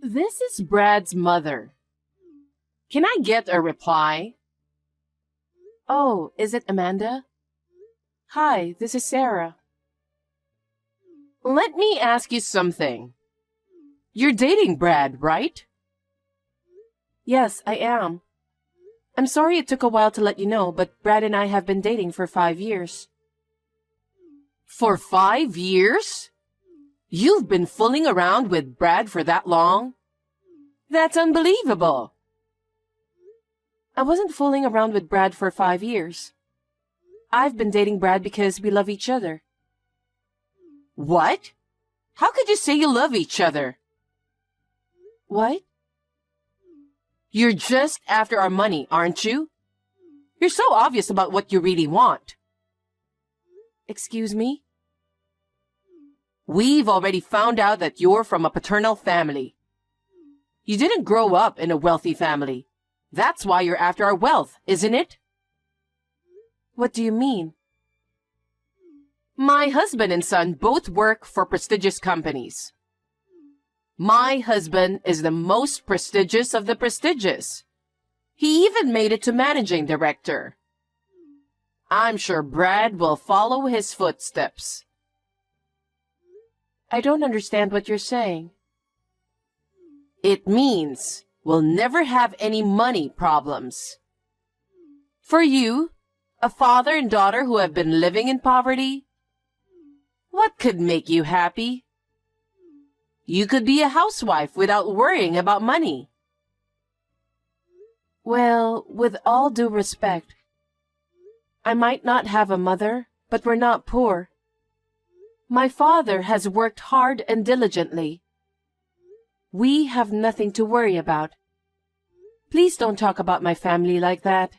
This is Brad's mother. Can I get a reply? Oh, is it Amanda? Hi, this is Sarah. Let me ask you something. You're dating Brad, right? Yes, I am. I'm sorry it took a while to let you know, but Brad and I have been dating for 5 years. For 5 years? You've been fooling around with Brad for that long? That's unbelievable. I wasn't fooling around with Brad for 5 years. I've been dating Brad because we love each other. What? How could you say you love each other? What? You're just after our money, aren't you? You're so obvious about what you really want. Excuse me? We've already found out that you're from a paternal family. You didn't grow up in a wealthy family. That's why you're after our wealth, isn't it? What do you mean? My husband and son both work for prestigious companies. My husband is the most prestigious of the prestigious. He even made it to managing director. I'm sure Brad will follow his footsteps. I don't understand what you're saying. It means we'll never have any money problems. For you, a father and daughter who have been living in poverty, what could make you happy? You could be a housewife without worrying about money. Well, with all due respect, I might not have a mother, but we're not poor. My father has worked hard and diligently. We have nothing to worry about. Please don't talk about my family like that.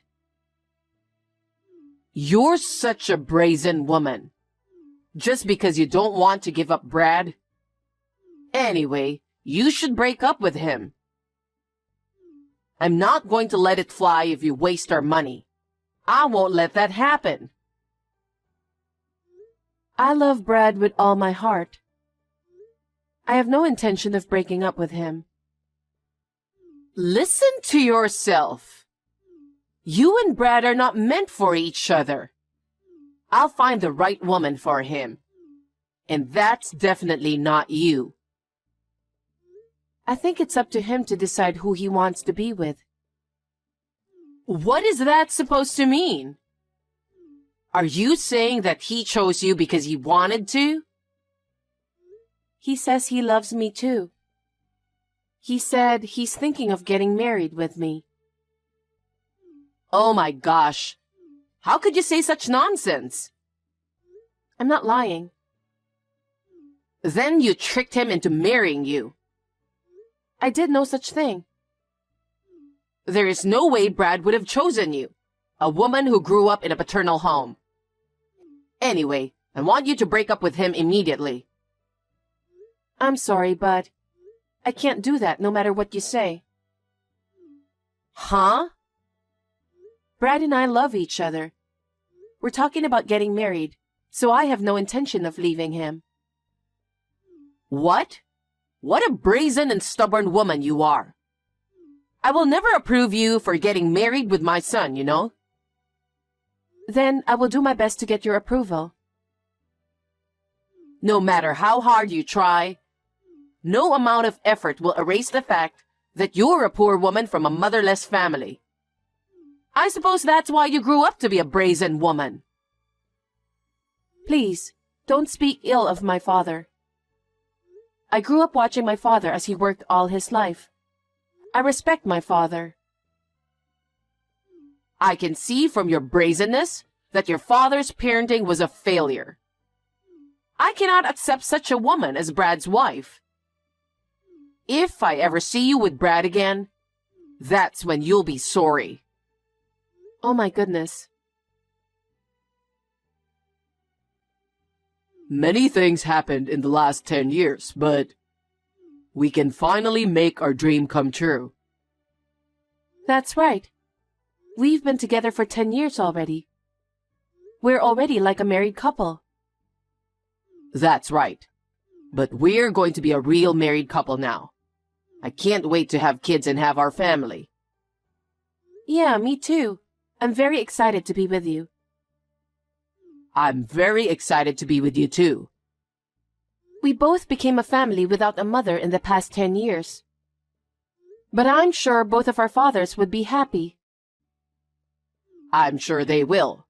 You're such a brazen woman. Just because you don't want to give up Brad. Anyway, you should break up with him. I'm not going to let it fly if you waste our money. I won't let that happen. I love Brad with all my heart. I have no intention of breaking up with him. Listen to yourself. You and Brad are not meant for each other. I'll find the right woman for him. And that's definitely not you. I think it's up to him to decide who he wants to be with. What is that supposed to mean? Are you saying that he chose you because he wanted to? He says he loves me too. He said he's thinking of getting married with me. Oh my gosh. How could you say such nonsense? I'm not lying. Then you tricked him into marrying you. I did no such thing. There is no way Brad would have chosen you, a woman who grew up in a paternal home. Anyway, I want you to break up with him immediately. I'm sorry, but I can't do that no matter what you say. Huh? Brad and I love each other. We're talking about getting married, so I have no intention of leaving him. What? What a brazen and stubborn woman you are. I will never approve you for getting married with my son, you know. Then I will do my best to get your approval. No matter how hard you try, no amount of effort will erase the fact that you're a poor woman from a motherless family. I suppose that's why you grew up to be a brazen woman. Please, don't speak ill of my father. I grew up watching my father as he worked all his life. I respect my father. I can see from your brazenness that your father's parenting was a failure. I cannot accept such a woman as Brad's wife. If I ever see you with Brad again, that's when you'll be sorry. Oh my goodness. Many things happened in the last 10 years, but we can finally make our dream come true. That's right. We've been together for 10 years already. We're already like a married couple. That's right. But we're going to be a real married couple now. I can't wait to have kids and have our family. Yeah, me too. I'm very excited to be with you. I'm very excited to be with you too. We both became a family without a mother in the past 10 years. But I'm sure both of our fathers would be happy. I'm sure they will.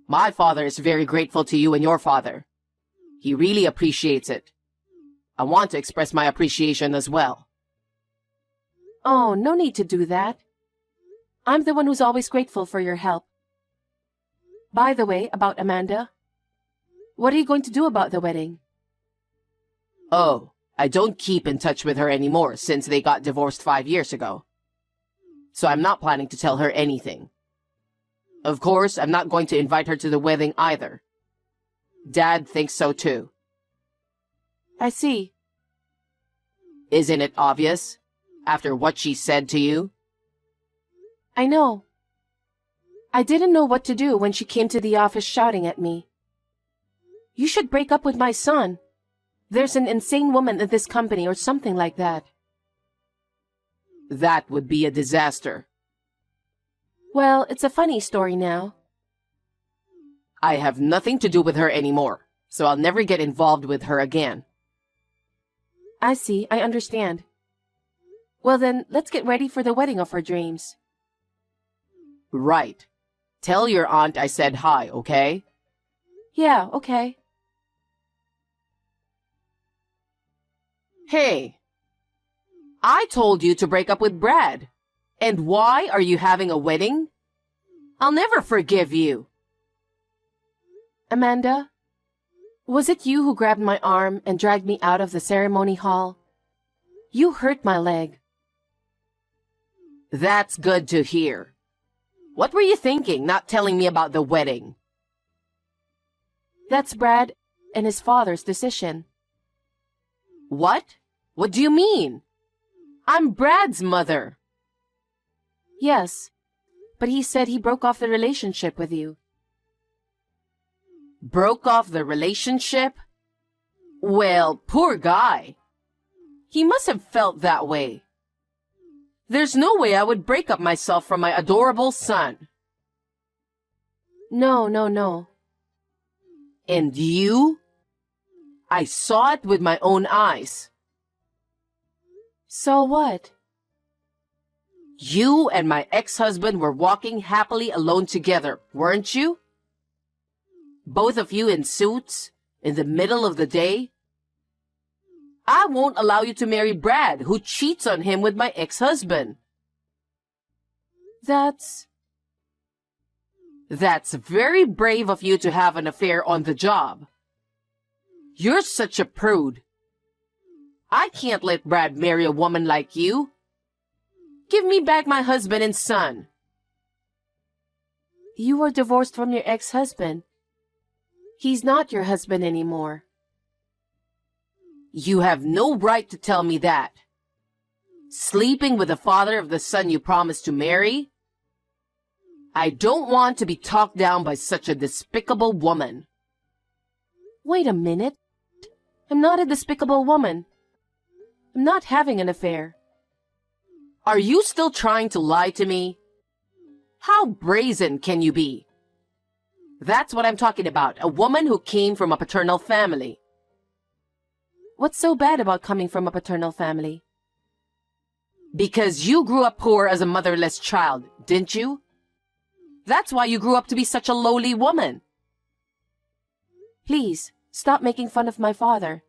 My father is very grateful to you and your father. He really appreciates it. I want to express my appreciation as well. Oh, no need to do that. I'm the one who's always grateful for your help. By the way, about Amanda, what are you going to do about the wedding? Oh, I don't keep in touch with her anymore since they got divorced 5 years ago. So I'm not planning to tell her anything. Of course, I'm not going to invite her to the wedding either. Dad thinks so too. I see. Isn't it obvious, after what she said to you? I know. I didn't know what to do when she came to the office shouting at me. You should break up with my son. There's an insane woman in this company or something like that. That would be a disaster. Well, it's a funny story now. I have nothing to do with her anymore, so I'll never get involved with her again. I see, I understand. Well then, let's get ready for the wedding of our dreams. Right. Tell your aunt I said hi, okay? Yeah, okay. Hey, I told you to break up with Brad. And why are you having a wedding? I'll never forgive you. Amanda, was it you who grabbed my arm and dragged me out of the ceremony hall? You hurt my leg. That's good to hear. What were you thinking, not telling me about the wedding? That's Brad and his father's decision. What? What do you mean? I'm Brad's mother. Yes, but he said he broke off the relationship with you. Broke off the relationship? Well, poor guy. He must have felt that way. There's no way I would break up myself from my adorable son. No. And you? I saw it with my own eyes. So what? You and my ex-husband were walking happily alone together, weren't you? Both of you in suits, in the middle of the day? I won't allow you to marry Brad, who cheats on him with my ex-husband. That's very brave of you to have an affair on the job. You're such a prude. I can't let Brad marry a woman like you. Give me back my husband and son. You were divorced from your ex-husband. He's not your husband anymore. You have no right to tell me that. Sleeping with the father of the son you promised to marry? I don't want to be talked down by such a despicable woman. Wait a minute. I'm not a despicable woman. I'm not having an affair. Are you still trying to lie to me? How brazen can you be? That's what I'm talking about, a woman who came from a paternal family. What's so bad about coming from a paternal family? Because you grew up poor as a motherless child, didn't you? That's why you grew up to be such a lowly woman. Please, stop making fun of my father.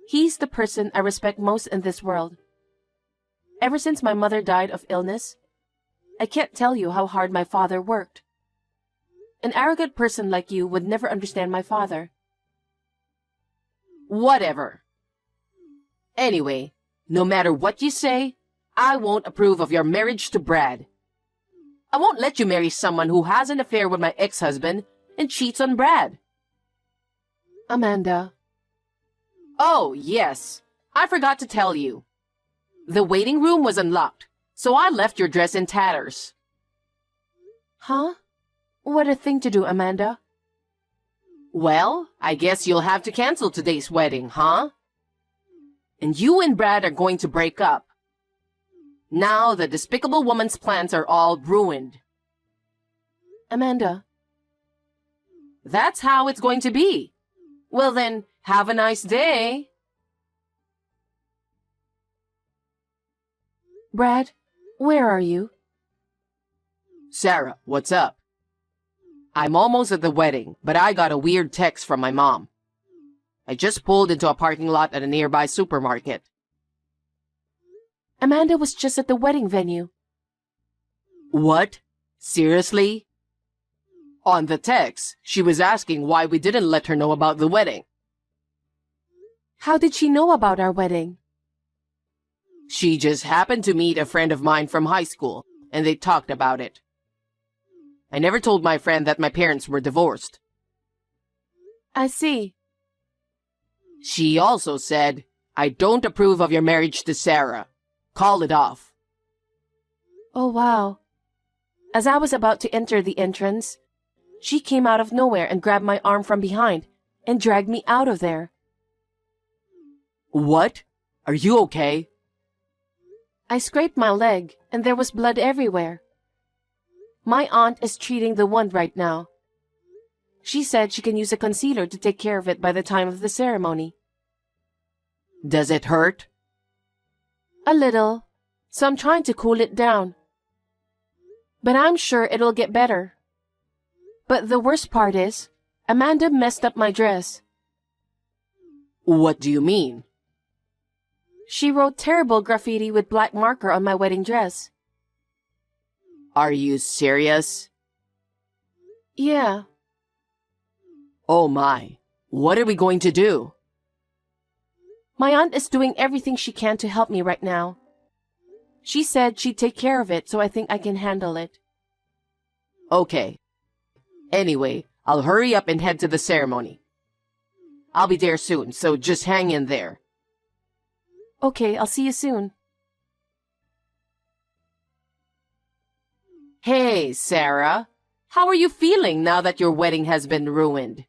He's the person I respect most in this world. Ever since my mother died of illness, I can't tell you how hard my father worked. An arrogant person like you would never understand my father. Whatever. Anyway, no matter what you say, I won't approve of your marriage to Brad. I won't let you marry someone who has an affair with my ex-husband and cheats on Brad. Amanda. Oh, yes. I forgot to tell you. The waiting room was unlocked, so I left your dress in tatters. Huh? What a thing to do, Amanda. Well, I guess you'll have to cancel today's wedding, huh? And you and Brad are going to break up. Now the despicable woman's plans are all ruined. Amanda. That's how it's going to be. Well then, have a nice day. Brad, where are you? Sarah, what's up? I'm almost at the wedding, but I got a weird text from my mom. I just pulled into a parking lot at a nearby supermarket. Amanda was just at the wedding venue. What? Seriously? On the text, she was asking why we didn't let her know about the wedding. How did she know about our wedding? She just happened to meet a friend of mine from high school, and they talked about it. I never told my friend that my parents were divorced. I see. She also said, I don't approve of your marriage to Sarah. Call it off. Oh, wow. As I was about to enter the entrance, she came out of nowhere and grabbed my arm from behind and dragged me out of there. What? Are you okay? I scraped my leg and there was blood everywhere. My aunt is treating the wound right now. She said she can use a concealer to take care of it by the time of the ceremony. Does it hurt? A little, so I'm trying to cool it down. But I'm sure it'll get better. But the worst part is, Amanda messed up my dress. What do you mean? She wrote terrible graffiti with black marker on my wedding dress. Are you serious? Yeah. Oh my, what are we going to do? My aunt is doing everything she can to help me right now. She said she'd take care of it, so I think I can handle it. Okay. Anyway, I'll hurry up and head to the ceremony. I'll be there soon, so just hang in there. Okay, I'll see you soon. Hey, Sarah. How are you feeling now that your wedding has been ruined?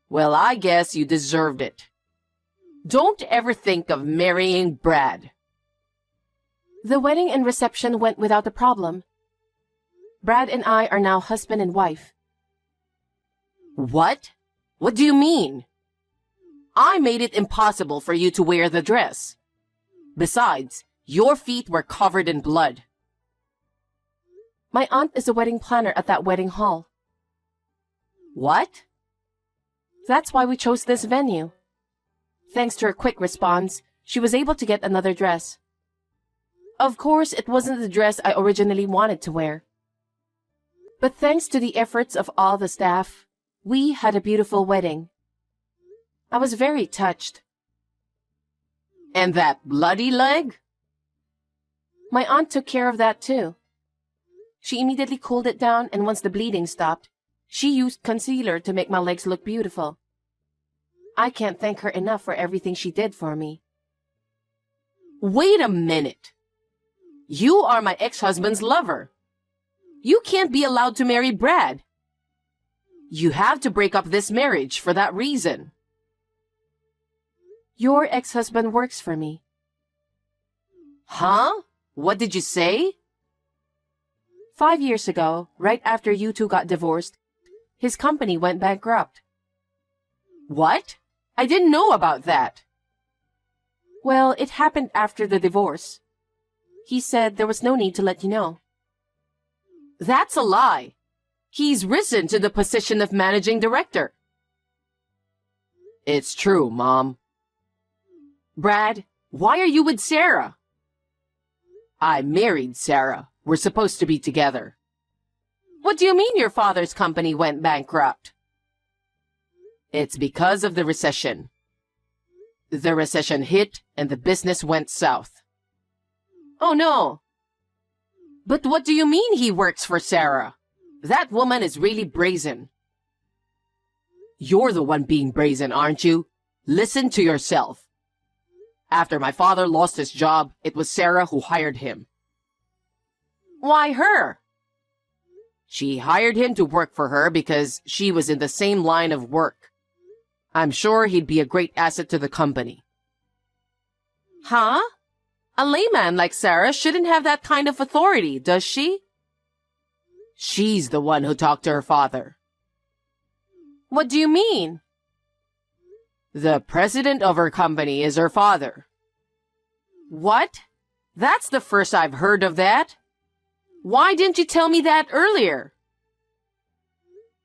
Well, I guess you deserved it. Don't ever think of marrying Brad. The wedding and reception went without a problem. Brad and I are now husband and wife. What? What do you mean? I made it impossible for you to wear the dress. Besides, your feet were covered in blood. My aunt is a wedding planner at that wedding hall. What? That's why we chose this venue. Thanks to her quick response, she was able to get another dress. Of course, it wasn't the dress I originally wanted to wear. But thanks to the efforts of all the staff, we had a beautiful wedding. I was very touched. And that bloody leg? My aunt took care of that too. She immediately cooled it down, and once the bleeding stopped, she used concealer to make my legs look beautiful. I can't thank her enough for everything she did for me. Wait a minute. You are my ex-husband's lover. You can't be allowed to marry Brad. You have to break up this marriage for that reason. Your ex-husband works for me. Huh? What did you say? 5 years ago, right after you two got divorced, his company went bankrupt. What? I didn't know about that. Well, it happened after the divorce. He said there was no need to let you know. That's a lie. He's risen to the position of managing director. It's true, Mom. Brad, why are you with Sarah? I married Sarah. We're supposed to be together. What do you mean your father's company went bankrupt? It's because of the recession. The recession hit and the business went south. Oh no. But what do you mean he works for Sarah? That woman is really brazen. You're the one being brazen, aren't you? Listen to yourself. After my father lost his job, it was Sarah who hired him. Why her? She hired him to work for her because she was in the same line of work. I'm sure he'd be a great asset to the company. Huh? A layman like Sarah shouldn't have that kind of authority, does she? She's the one who talked to her father. What do you mean? The president of her company is her father. What? That's the first I've heard of that. Why didn't you tell me that earlier?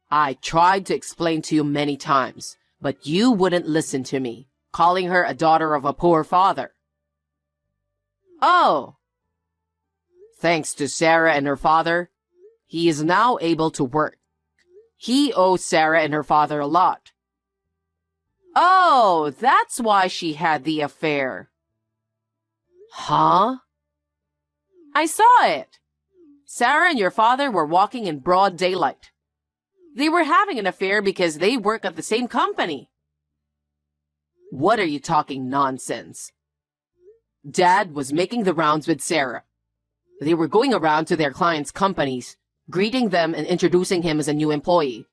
I tried to explain to you many times, but you wouldn't listen to me, calling her a daughter of a poor father. Oh. Thanks to Sarah and her father, he is now able to work. He owes Sarah and her father a lot. Oh, that's why she had the affair. Huh? I saw it. Sarah and your father were walking in broad daylight. They were having an affair because they work at the same company. What are you talking nonsense? Dad was making the rounds with Sarah. They were going around to their clients' companies, greeting them and introducing him as a new employee.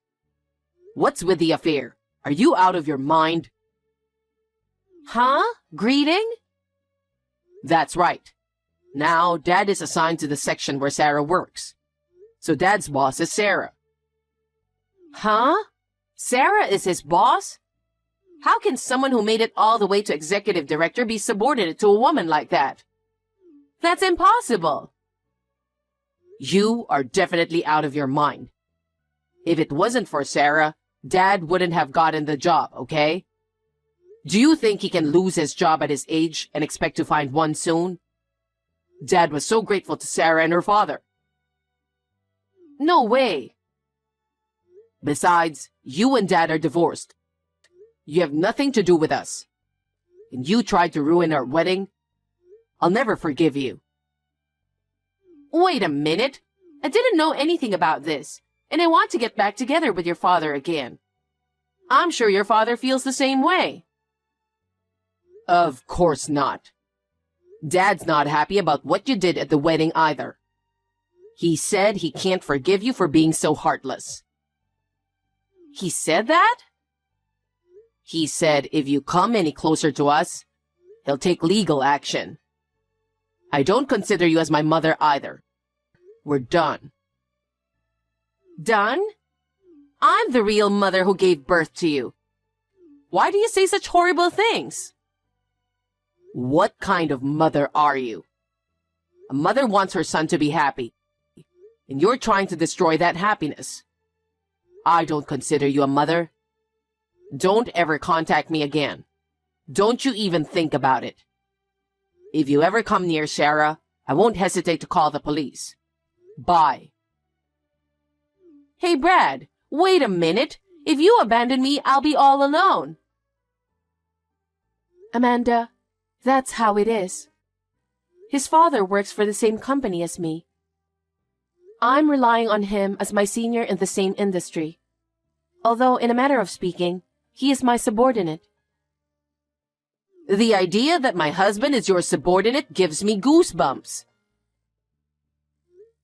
What's with the affair? Are you out of your mind? Huh? Greeting? That's right. Now, Dad is assigned to the section where Sarah works. So Dad's boss is Sarah. Huh? Sarah is his boss? How can someone who made it all the way to executive director be subordinate to a woman like that? That's impossible. You are definitely out of your mind. If it wasn't for Sarah, Dad wouldn't have gotten the job, okay? Do you think he can lose his job at his age and expect to find one soon? Dad was so grateful to Sarah and her father. No way. Besides, you and Dad are divorced. You have nothing to do with us. And you tried to ruin our wedding. I'll never forgive you. Wait a minute. I didn't know anything about this, and I want to get back together with your father again. I'm sure your father feels the same way. Of course not. Dad's not happy about what you did at the wedding either. He said he can't forgive you for being so heartless. He said that? He said if you come any closer to us, he'll take legal action. I don't consider you as my mother either. We're done. Done? I'm the real mother who gave birth to you. Why do you say such horrible things? What kind of mother are you? A mother wants her son to be happy, and you're trying to destroy that happiness. I don't consider you a mother. Don't ever contact me again. Don't you even think about it. If you ever come near Sarah, I won't hesitate to call the police. Bye. Hey, Brad, wait a minute. If you abandon me, I'll be all alone. Amanda, that's how it is. His father works for the same company as me. I'm relying on him as my senior in the same industry. Although, in a manner of speaking, he is my subordinate. The idea that my husband is your subordinate gives me goosebumps.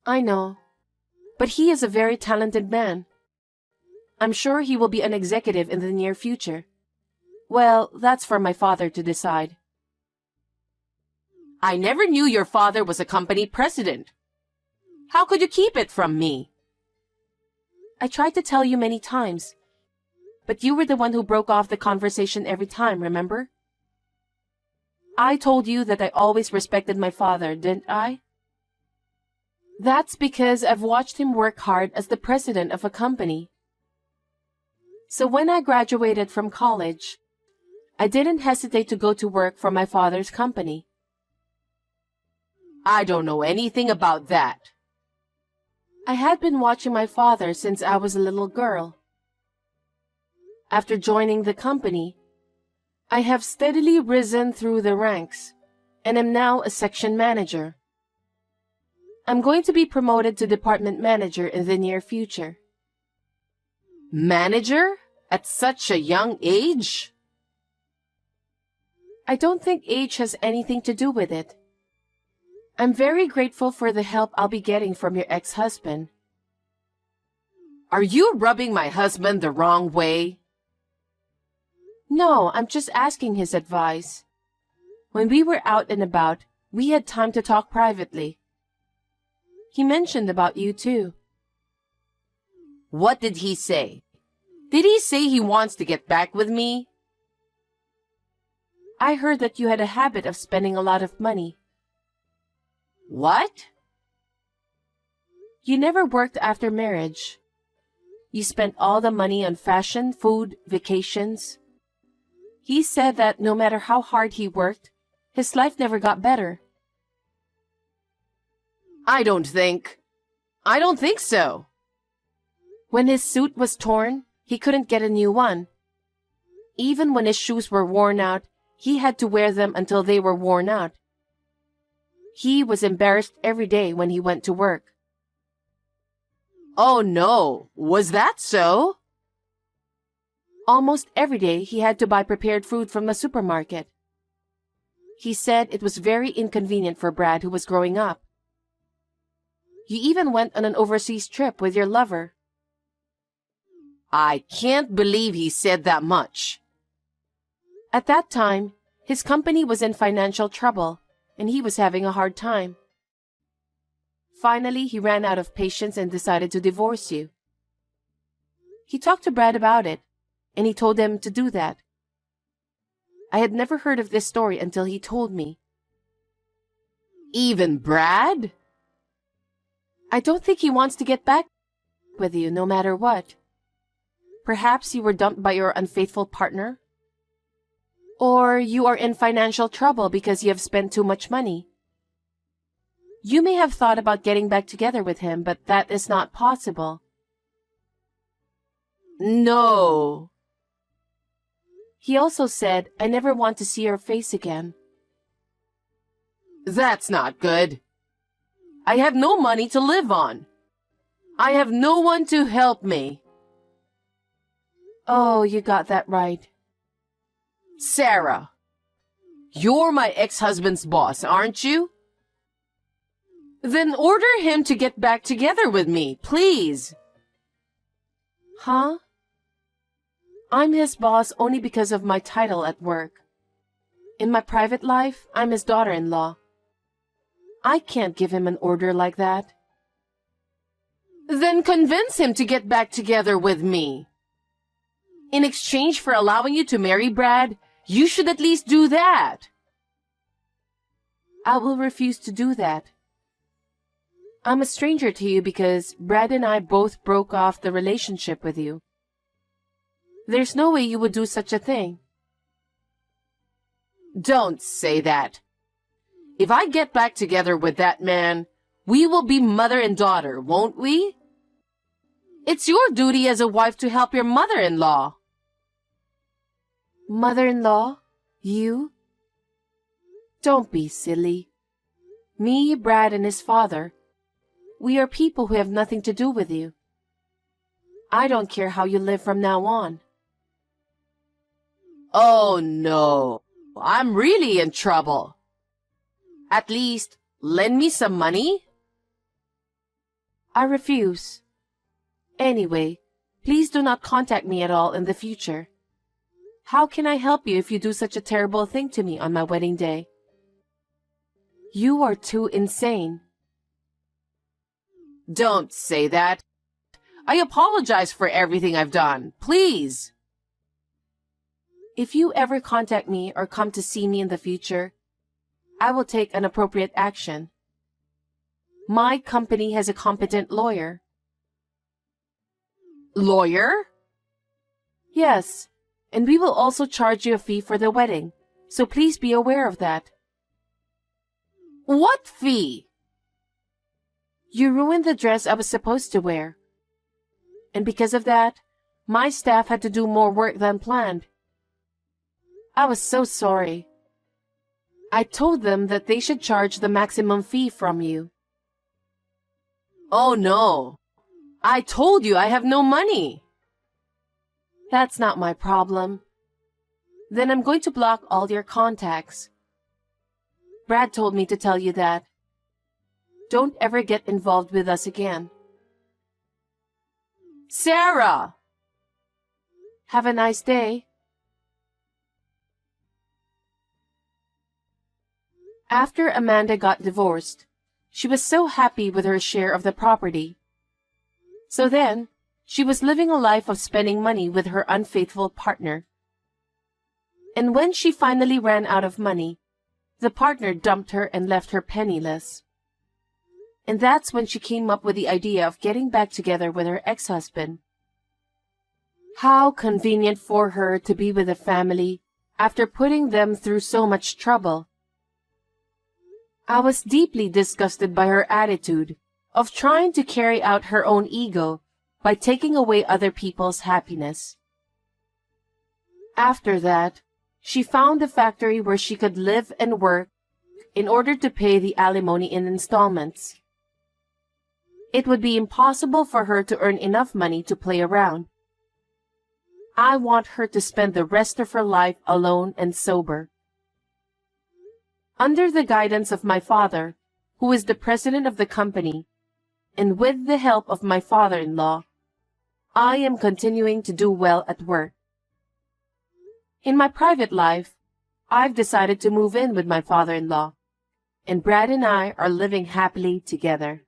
I know, but he is a very talented man. I'm sure he will be an executive in the near future. Well, that's for my father to decide. I never knew your father was a company president. How could you keep it from me? I tried to tell you many times, but you were the one who broke off the conversation every time, remember? I told you that I always respected my father, didn't I? That's because I've watched him work hard as the president of a company. So when I graduated from college, I didn't hesitate to go to work for my father's company. I don't know anything about that. I had been watching my father since I was a little girl. After joining the company, I have steadily risen through the ranks and am now a section manager. I'm going to be promoted to department manager in the near future. Manager? At such a young age? I don't think age has anything to do with it. I'm very grateful for the help I'll be getting from your ex-husband. Are you rubbing my husband the wrong way? No, I'm just asking his advice. When we were out and about, We had time to talk privately. He mentioned about you too. What did he say? Did he say he wants to get back with me? I heard that you had a habit of spending a lot of money. What? You never worked after marriage. You spent all the money on fashion, food, vacations. He said that no matter how hard he worked, his life never got better. I don't think so. When his suit was torn, he couldn't get a new one. Even when his shoes were worn out, he had to wear them until they were worn out. He was embarrassed every day when he went to work. Oh no, was that so? Almost every day he had to buy prepared food from the supermarket. He said it was very inconvenient for Brad, who was growing up. You even went on an overseas trip with your lover. I can't believe he said that much. At that time, his company was in financial trouble, and he was having a hard time. Finally, he ran out of patience and decided to divorce you. He talked to Brad about it, and he told him to do that. I had never heard of this story until he told me. Even Brad? I don't think he wants to get back with you no matter what. Perhaps you were dumped by your unfaithful partner? Or you are in financial trouble because you have spent too much money. You may have thought about getting back together with him, but that is not possible. No. He also said, I never want to see your face again. That's not good. I have no money to live on. I have no one to help me. Oh, you got that right. Sarah, you're my ex-husband's boss, aren't you? Then order him to get back together with me, please. Huh? I'm his boss only because of my title at work. In my private life, I'm his daughter-in-law. I can't give him an order like that. Then convince him to get back together with me. In exchange for allowing you to marry Brad, you should at least do that. I will refuse to do that. I'm a stranger to you because Brad and I both broke off the relationship with you. There's no way you would do such a thing. Don't say that. If I get back together with that man, we will be mother and daughter, won't we? It's your duty as a wife to help your mother-in-law. Mother-in-law? You? Don't be silly. Me, Brad, and his father, we are people who have nothing to do with you. I don't care how you live from now on. Oh no, I'm really in trouble. At least, lend me some money? I refuse. Anyway, please do not contact me at all in the future. How can I help you if you do such a terrible thing to me on my wedding day? You are too insane. Don't say that. I apologize for everything I've done. Please. If you ever contact me or come to see me in the future, I will take an appropriate action. My company has a competent lawyer. Lawyer? Yes, and we will also charge you a fee for the wedding, so please be aware of that. What fee? You ruined the dress I was supposed to wear. And because of that, my staff had to do more work than planned. I was so sorry. I told them that they should charge the maximum fee from you. Oh no. I told you I have no money. That's not my problem. Then I'm going to block all your contacts. Brad told me to tell you that. Don't ever get involved with us again. Sarah! Have a nice day. After Amanda got divorced, she was so happy with her share of the property. So then, she was living a life of spending money with her unfaithful partner. And when she finally ran out of money, the partner dumped her and left her penniless. And that's when she came up with the idea of getting back together with her ex-husband. How convenient for her to be with a family after putting them through so much trouble. I was deeply disgusted by her attitude of trying to carry out her own ego by taking away other people's happiness. After that, she found a factory where she could live and work in order to pay the alimony in installments. It would be impossible for her to earn enough money to play around. I want her to spend the rest of her life alone and sober. Under the guidance of my father, who is the president of the company, and with the help of my father-in-law, I am continuing to do well at work. In my private life, I've decided to move in with my father-in-law, and Brad and I are living happily together.